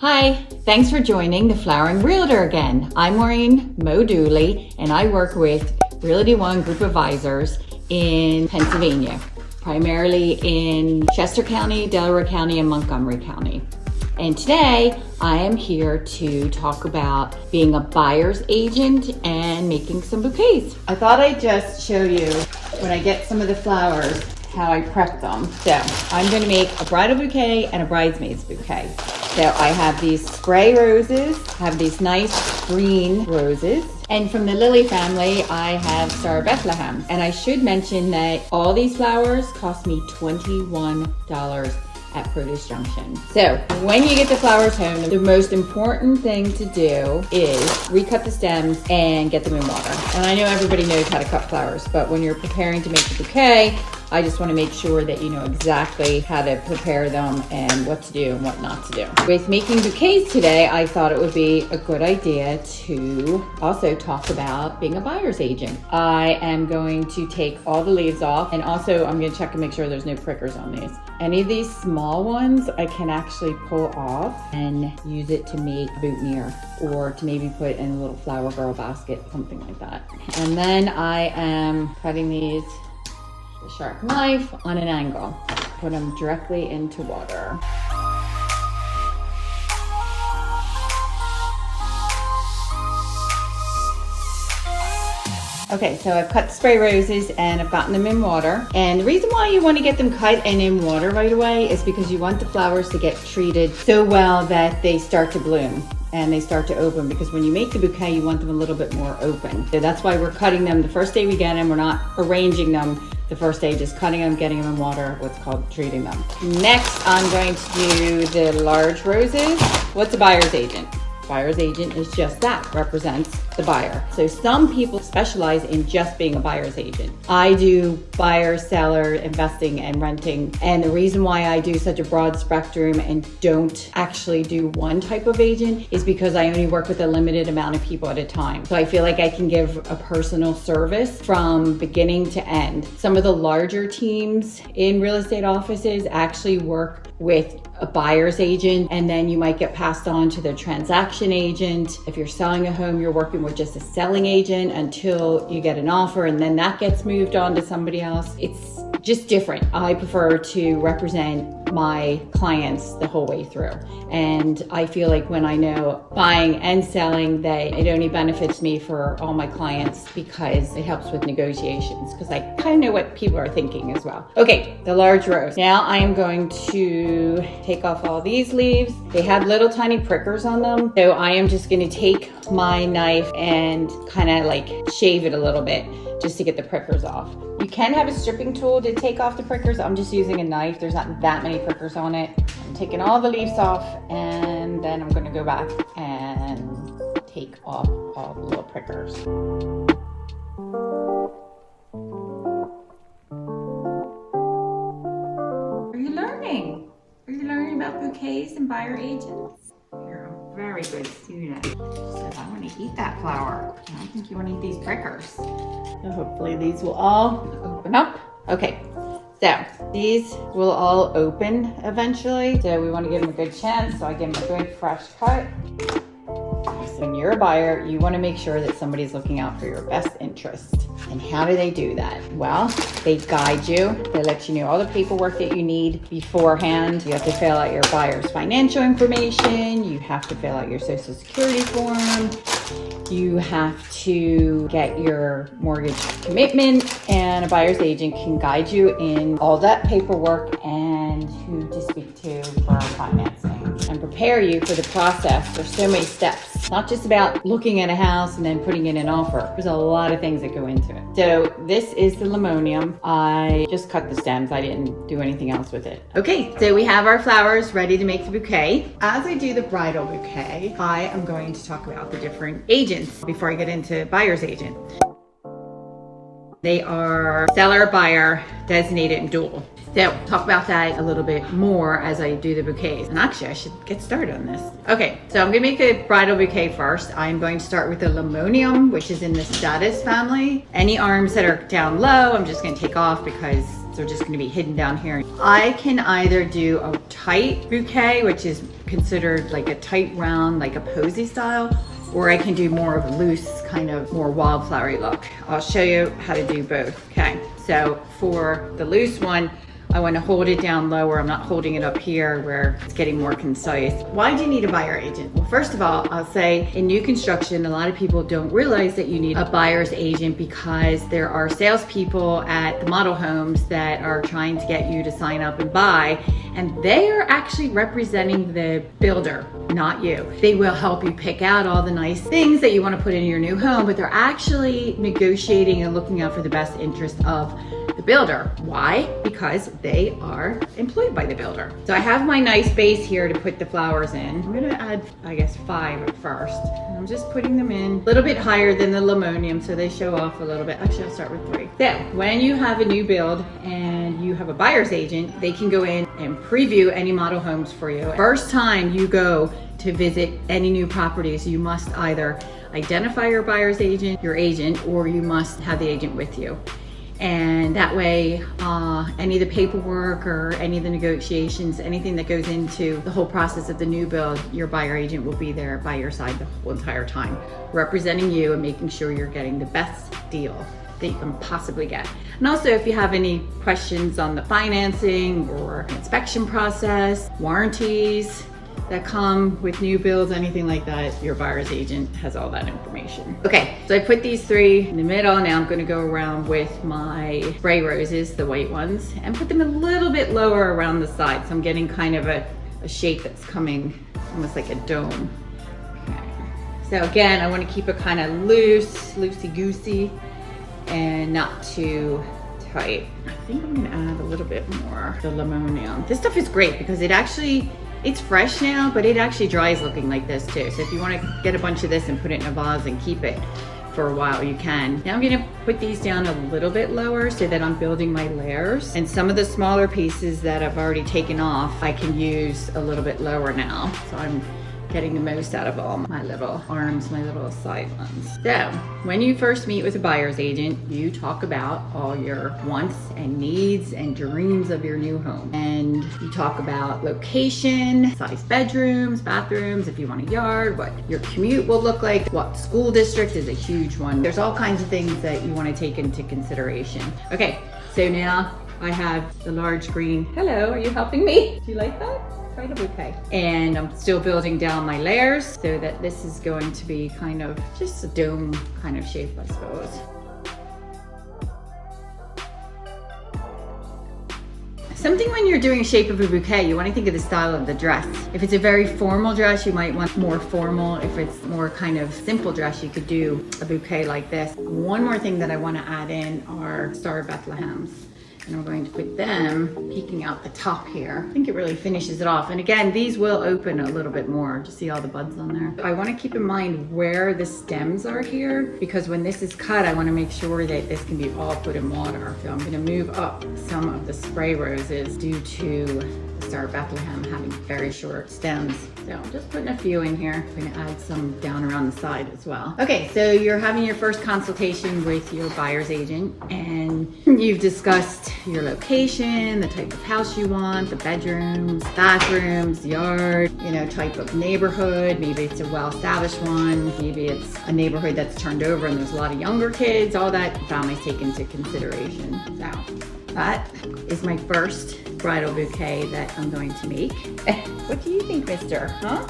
Hi, thanks for joining the Flowering Realtor again. I'm Maureen Dooley, and I work with Realty One Group Advisors in Pennsylvania, primarily in Chester County, Delaware County, and Montgomery County. And today I am here to talk about being a buyer's agent and making some bouquets. I thought I'd just show you when I get some of the flowers how I prep them. So I'm going to make a bridal bouquet and a bridesmaid's bouquet. So I have these spray roses, have these nice green roses. And from the lily family, I have Star of Bethlehem. And I should mention that all these flowers cost me $21 at Produce Junction. So when you get the flowers home, the most important thing to do is recut the stems and get them in water. And I know everybody knows how to cut flowers, but when you're preparing to make the bouquet, I just want to make sure that you know exactly how to prepare them and what to do and what not to do. With making bouquets today, I thought it would be a good idea to also talk about being a buyer's agent. I am going to take all the leaves off, and also I'm going to check and make sure there's no prickers on these. Any of these small ones I can actually pull off and use it to make a boutonniere, or to maybe put in a little flower girl basket, something like that. And then I am cutting these with a sharp knife on an angle. Put them directly into water. Okay, so I've cut the spray roses and I've gotten them in water. And the reason why you want to get them cut and in water right away is because you want the flowers to get treated so well that they start to bloom and they start to open, because when you make the bouquet, you want them a little bit more open. So that's why we're cutting them the first day we get them. We're not arranging them the first day, just cutting them, getting them in water, what's called treating them. Next, I'm going to do the large roses. What's a buyer's agent? Buyer's agent is just that, represents the buyer. So some people specialize in just being a buyer's agent. I do buyer, seller, investing, and renting. And the reason why I do such a broad spectrum and don't actually do one type of agent is because I only work with a limited amount of people at a time. So I feel like I can give a personal service from beginning to end. Some of the larger teams in real estate offices actually work with a buyer's agent, and then you might get passed on to the transaction agent. If you're selling a home, you're working with just a selling agent until you get an offer, and then that gets moved on to somebody else. It's just different. I prefer to represent my clients the whole way through. And I feel like when I know buying and selling, that it only benefits me for all my clients, because it helps with negotiations, because I kind of know what people are thinking as well. Okay, the large rose. Now I am going to take off all these leaves. They have little tiny prickers on them. So I am just going to take my knife and kind of like shave it a little bit just to get the prickers off. You can have a stripping tool to take off the prickers. I'm just using a knife. There's not that many prickers on it. I'm taking all the leaves off, and then I'm going to go back and take off all the little prickers. Are you learning? Are you learning about bouquets and buyer agents? You're a very good student. So I want to eat that flower. I don't think you want to eat these prickers. So hopefully these will all open up. Okay, so these will all open eventually. So we want to give them a good chance. So I give them a good fresh cut. So when you're a buyer, you want to make sure that somebody's looking out for your best interest. And how do they do that? Well, they guide you. They let you know all the paperwork that you need beforehand. You have to fill out your buyer's financial information. You have to fill out your social security form. You have to get your mortgage commitment, and a buyer's agent can guide you in all that paperwork and who to speak to for financing and prepare you for the process. There's so many steps, not just about looking at a house and then putting in an offer. There's a lot of things that go into it. So this is the limonium. I just cut the stems. I didn't do anything else with it. Okay, so we have our flowers ready to make the bouquet. As I do the bridal bouquet, I am going to talk about the different agents before I get into buyer's agent. They are seller, buyer, designated, and dual. So talk about that a little bit more as I do the bouquets. And actually, I should get started on this. Okay, so I'm gonna make a bridal bouquet first. I'm going to start with the limonium, which is in the status family. Any arms that are down low, I'm just gonna take off because they're just gonna be hidden down here. I can either do a tight bouquet, which is considered like a tight round, like a posy style, or I can do more of a loose, kind of more wildflowery look. I'll show you how to do both. Okay, so for the loose one, I want to hold it down lower. I'm not holding it up here where it's getting more concise. Why do you need a buyer agent? Well, first of all, I'll say in new construction, a lot of people don't realize that you need a buyer's agent because there are salespeople at the model homes that are trying to get you to sign up and buy, and they are actually representing the builder, not you. They will help you pick out all the nice things that you want to put in your new home, but they're actually negotiating and looking out for the best interest of the builder. Why? Because they are employed by the builder. So I have my nice base here to put the flowers in. I'm gonna add, I guess, 5 at first. And I'm just putting them in a little bit higher than the limonium so they show off a little bit. Actually, I'll start with 3. So when you have a new build and you have a buyer's agent, they can go in and preview any model homes for you. First time you go to visit any new properties, you must either identify your buyer's agent, your agent, or you must have the agent with you. And that way, any of the paperwork or any of the negotiations, anything that goes into the whole process of the new build, your buyer agent will be there by your side the whole entire time, representing you and making sure you're getting the best deal that you can possibly get. And also, if you have any questions on the financing or inspection process, warranties that come with new builds, anything like that, your buyer's agent has all that information. Okay, so I put these 3 in the middle. Now I'm gonna go around with my spray roses, the white ones, and put them a little bit lower around the side. So I'm getting kind of a shape that's coming almost like a dome. Okay. So again, I wanna keep it kind of loose, loosey-goosey, and not too tight. I think I'm gonna add a little bit more of the limonium. This stuff is great because it's fresh now, but it actually dries looking like this too. So if you want to get a bunch of this and put it in a vase and keep it for a while, you can. Now I'm gonna put these down a little bit lower so that I'm building my layers. And some of the smaller pieces that I've already taken off, I can use a little bit lower now. So I'm getting the most out of all my little arms, my little side ones. So when you first meet with a buyer's agent, you talk about all your wants and needs and dreams of your new home. And you talk about location, size bedrooms, bathrooms, if you want a yard, what your commute will look like, what school district is a huge one. There's all kinds of things that you want to take into consideration. Okay, so now I have the large green. Hello, are you helping me? Do you like that? Bridal Bouquet. And I'm still building down my layers so that this is going to be kind of just a dome kind of shape, I suppose. Something when you're doing shape of a bouquet, you want to think of the style of the dress. If it's a very formal dress, you might want more formal. If it's more kind of simple dress, you could do a bouquet like this. One more thing that I want to add in are Star of Bethlehems. And I'm going to put them peeking out the top here. I think it really finishes it off. And again, these will open a little bit more. Just see all the buds on there. I want to keep in mind where the stems are here, because when this is cut, I want to make sure that this can be all put in water. So I'm going to move up some of the spray roses due to the Star of Bethlehem having very short stems. So I'm just putting a few in here. I'm going to add some down around the side as well. Okay, so you're having your first consultation with your buyer's agent, and you've discussed your location, the type of house you want, the bedrooms, bathrooms, yard, type of neighborhood. Maybe it's a well-established one. Maybe it's a neighborhood that's turned over and there's a lot of younger kids. All that families take into consideration. So that is my first bridal bouquet that I'm going to make. What do you think, mister? Huh?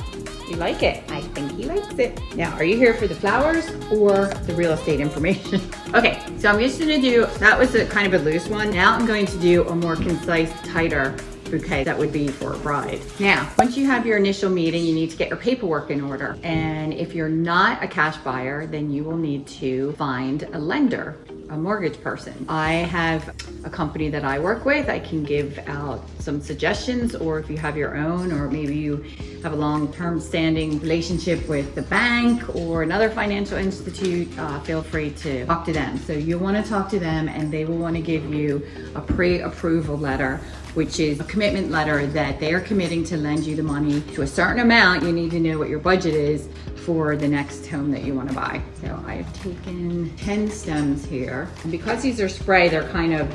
You like it? I think he likes it. Now, are you here for the flowers or the real estate information? Okay, so I'm just gonna do, that was a kind of a loose one. Now I'm going to do a more concise, tighter bouquet that would be for a bride. Now, once you have your initial meeting, you need to get your paperwork in order. And if you're not a cash buyer, then you will need to find a lender, a mortgage person. I have a company that I work with. I can give out some suggestions, or if you have your own, or maybe you have a long-term standing relationship with the bank or another financial institute, feel free to talk to them. So you want to talk to them, and they will want to give you a pre-approval letter, which is a commitment letter that they are committing to lend you the money to a certain amount. You need to know what your budget is for the next home that you want to buy. So I've taken 10 stems here, and because these are spray, they're kind of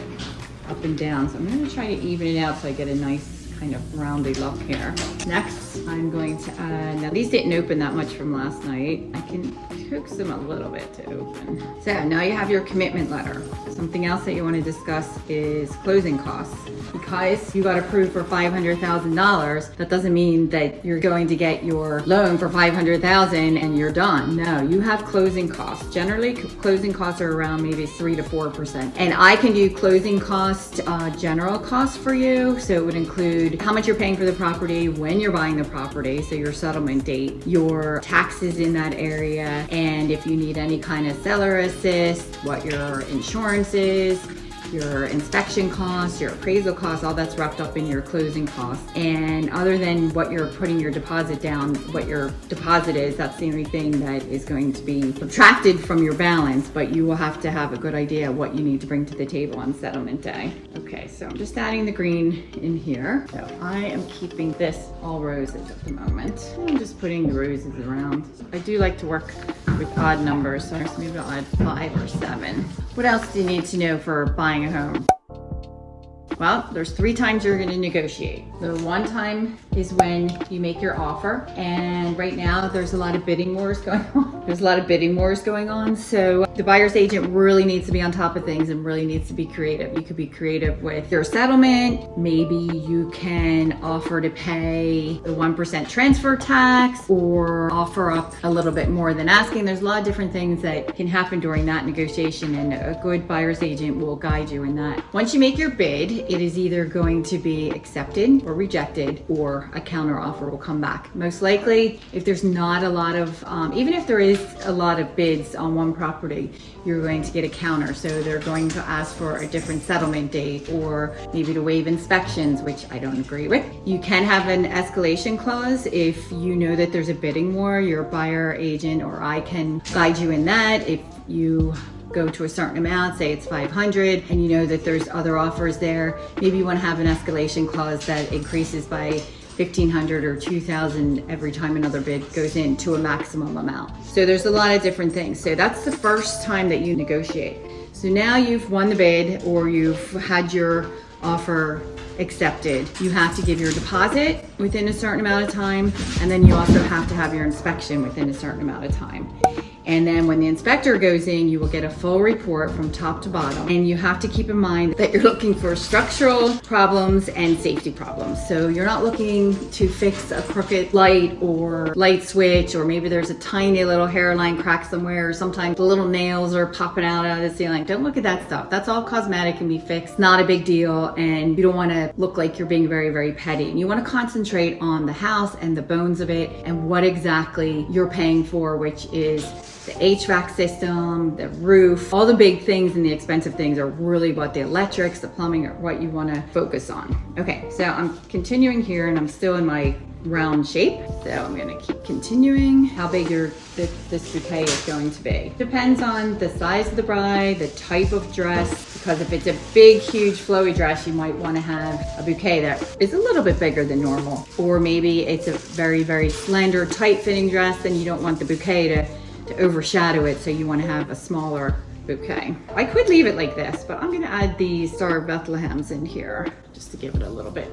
up and down. So I'm going to try to even it out so I get a nice kind of roundy look here. Next, I'm going to add, now these didn't open that much from last night. I can coax them a little bit to open. So now you have your commitment letter. Something else that you want to discuss is closing costs. Because you got approved for $500,000, that doesn't mean that you're going to get your loan for $500,000 and you're done. No, you have closing costs. Generally, closing costs are around maybe 3 to 4%. And I can do closing cost, general costs for you. So it would include how much you're paying for the property, when you're buying the property, so your settlement date, your taxes in that area, and if you need any kind of seller assist, what your insurance is, your inspection costs, your appraisal costs, all that's wrapped up in your closing costs. And other than what you're putting your deposit down, what your deposit is, that's the only thing that is going to be subtracted from your balance, but you will have to have a good idea of what you need to bring to the table on settlement day. Okay, so I'm just adding the green in here. So I am keeping this all roses at the moment. I'm just putting the roses around. I do like to work with odd numbers, so maybe I'll add 5 or 7. What else do you need to know for buying a home? Well, there's 3 times you're going to negotiate. The one time is when you make your offer, and right now there's a lot of bidding wars going on. So the buyer's agent really needs to be on top of things and really needs to be creative. You could be creative with your settlement. Maybe you can offer to pay the 1% transfer tax or offer up a little bit more than asking. There's a lot of different things that can happen during that negotiation, and a good buyer's agent will guide you in that. Once you make your bid, it is either going to be accepted or rejected, or a counter offer will come back. Most likely, if there's not a lot of, even if there is a lot of bids on one property, you're going to get a counter. So they're going to ask for a different settlement date, or maybe to waive inspections, which I don't agree with. You can have an escalation clause if you know that there's a bidding war. Your buyer agent or I can guide you in that. If you go to a certain amount, say it's 500, and you know that there's other offers there, maybe you want to have an escalation clause that increases by 1,500 or 2,000 every time another bid goes in to a maximum amount. So there's a lot of different things. So that's the first time that you negotiate. So now you've won the bid, or you've had your offer accepted. You have to give your deposit within a certain amount of time, and then you also have to have your inspection within a certain amount of time. And then when the inspector goes in, you will get a full report from top to bottom. And you have to keep in mind that you're looking for structural problems and safety problems. So you're not looking to fix a crooked light or light switch, or maybe there's a tiny little hairline crack somewhere, or sometimes the little nails are popping out of the ceiling. Don't look at that stuff. That's all cosmetic, can be fixed. Not a big deal. And you don't want to look like you're being very, very petty. And you want to concentrate on the house and the bones of it and what exactly you're paying for, which is the HVAC system, the roof. All the big things and the expensive things are really what the electrics, the plumbing, are what you want to focus on. Okay, so I'm continuing here, and I'm still in my round shape. So I'm going to keep continuing. How big this bouquet is going to be depends on the size of the bride, the type of dress, because if it's a big, huge, flowy dress, you might want to have a bouquet that is a little bit bigger than normal. Or maybe it's a very, very slender, tight-fitting dress, then you don't want the bouquet to overshadow it, so you want to have a smaller bouquet. I could leave it like this, but I'm going to add these Star of Bethlehems in here just to give it a little bit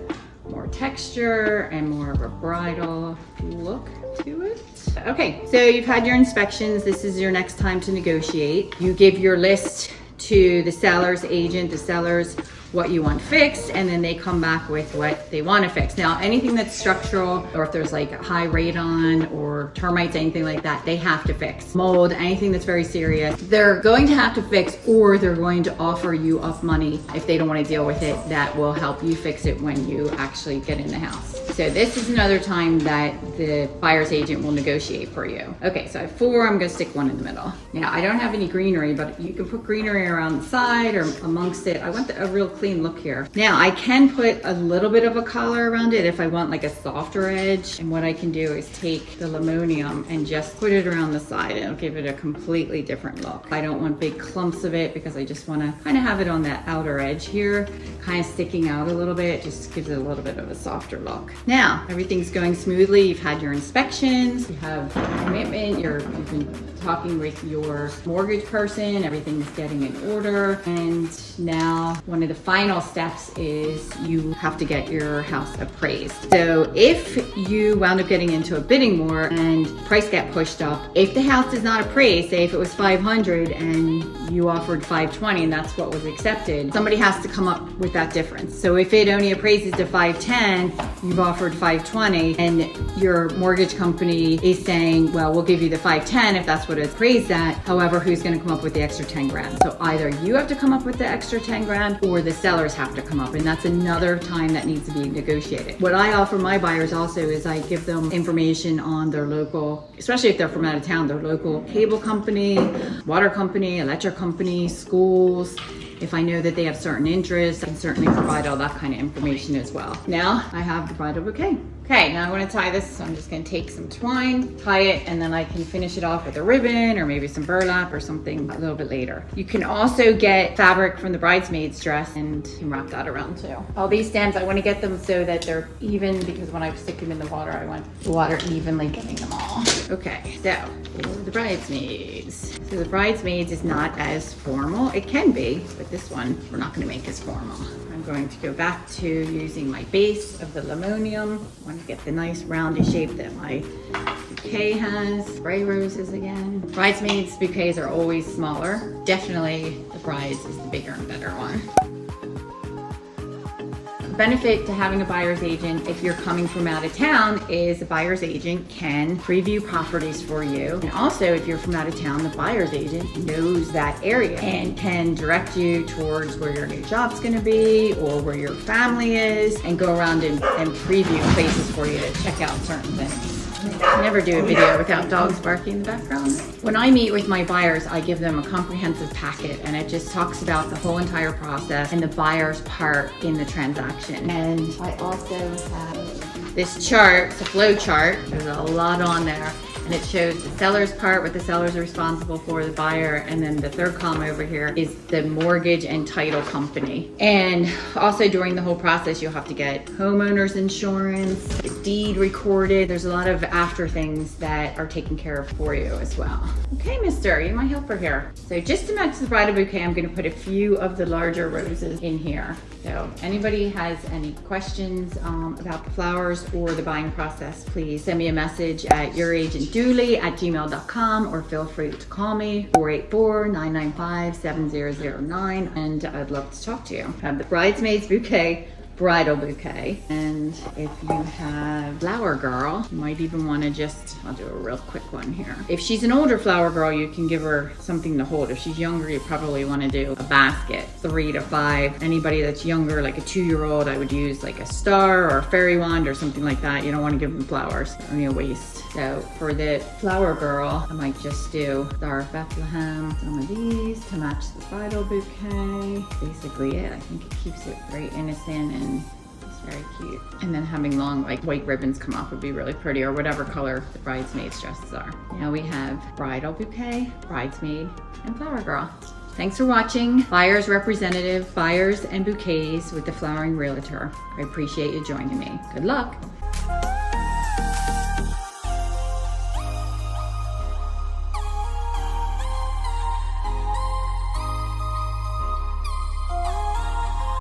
more texture and more of a bridal look to it. Okay, so you've had your inspections. This is your next time to negotiate. You give your list to the seller's agent, the seller's what you want fixed, and then they come back with what they want to fix. Now, anything that's structural, or if there's like a high radon or termites, anything like that, they have to fix. Mold, anything that's very serious, they're going to have to fix, or they're going to offer you up money if they don't want to deal with it. That will help you fix it when you actually get in the house. So this is another time that the buyer's agent will negotiate for you. Okay, so I have 4, I'm gonna stick 1 in the middle. Now, I don't have any greenery, but you can put greenery around the side or amongst it. I want a real clean look here. Now, I can put a little bit of a collar around it if I want like a softer edge. And what I can do is take the linoleum and just put it around the side. It'll give it a completely different look. I don't want big clumps of it because I just wanna kind of have it on that outer edge here, kind of sticking out a little bit. It just gives it a little bit of a softer look. Now, everything's going smoothly. You've had your inspections, you have commitment, you've been talking with your mortgage person, everything's getting in order. And now one of the final steps is you have to get your house appraised. So if you wound up getting into a bidding war and price got pushed up, if the house is not appraised, say if it was 500 and you offered 520 and that's what was accepted, somebody has to come up with that difference. So if it only appraises to 510, you've offered 520, and your mortgage company is saying, well, we'll give you the 510 if that's what it's appraised at. However, who's gonna come up with the extra 10 grand? So either you have to come up with the extra 10 grand or the sellers have to come up, and that's another time that needs to be negotiated. What I offer my buyers also is I give them information on their local, especially if they're from out of town, their local cable company, water company, electric company, schools. If I know that they have certain interests, I can certainly provide all that kind of information as well. Now I have the bridal bouquet. Okay, now I'm gonna tie this, so I'm just gonna take some twine, tie it, and then I can finish it off with a ribbon or maybe some burlap or something a little bit later. You can also get fabric from the bridesmaid's dress and you can wrap that around too. All these stems, I wanna get them so that they're even, because when I stick them in the water, I want the water evenly getting them all. Okay, so for the bridesmaids. So the bridesmaids is not as formal. It can be, but this one we're not gonna make as formal. I'm going to go back to using my base of the linoleum. I want to get the nice rounded shape that my bouquet has. Spray roses again. Bridesmaids bouquets are always smaller. Definitely the bride's is the bigger and better one. Benefit to having a buyer's agent if you're coming from out of town is a buyer's agent can preview properties for you. And also if you're from out of town, the buyer's agent knows that area and can direct you towards where your new job's gonna be or where your family is and go around and preview places for you to check out certain things. I never do a video without dogs barking in the background. When I meet with my buyers, I give them a comprehensive packet and it just talks about the whole entire process and the buyer's part in the transaction. And I also have this chart, it's a flow chart. There's a lot on there. And it shows the seller's part, what the seller's responsible for, the buyer, and then the third column over here is the mortgage and title company. And also during the whole process, you'll have to get homeowner's insurance, the deed recorded. There's a lot of after things that are taken care of for you as well. Okay, mister, you're my helper here. So just to match the bridal bouquet, I'm gonna put a few of the larger roses in here. So anybody has any questions about the flowers or the buying process, please send me a message at youragentdooley@gmail.com or feel free to call me 484-995-7009 and I'd love to talk to you. I have the bridesmaid's bouquet, bridal bouquet, and if you have flower girl, you might even want to just, I'll do a real quick one here. If she's an older flower girl, you can give her something to hold. If she's younger, you probably want to do a basket, 3 to 5. Anybody that's younger, like a 2-year-old, I would use like a star or a fairy wand or something like that. You don't want to give them flowers, they're only a waste. So for the flower girl, I might just do Star of Bethlehem, some of these to match the bridal bouquet. Basically it, I think it keeps it very innocent and it's very cute. And then having long like white ribbons come off would be really pretty, or whatever color the bridesmaids' dresses are. Now we have bridal bouquet, bridesmaid, and flower girl. Thanks for watching. Buyer's representative, buyers and bouquets with the Flowering Realtor. I appreciate you joining me. Good luck.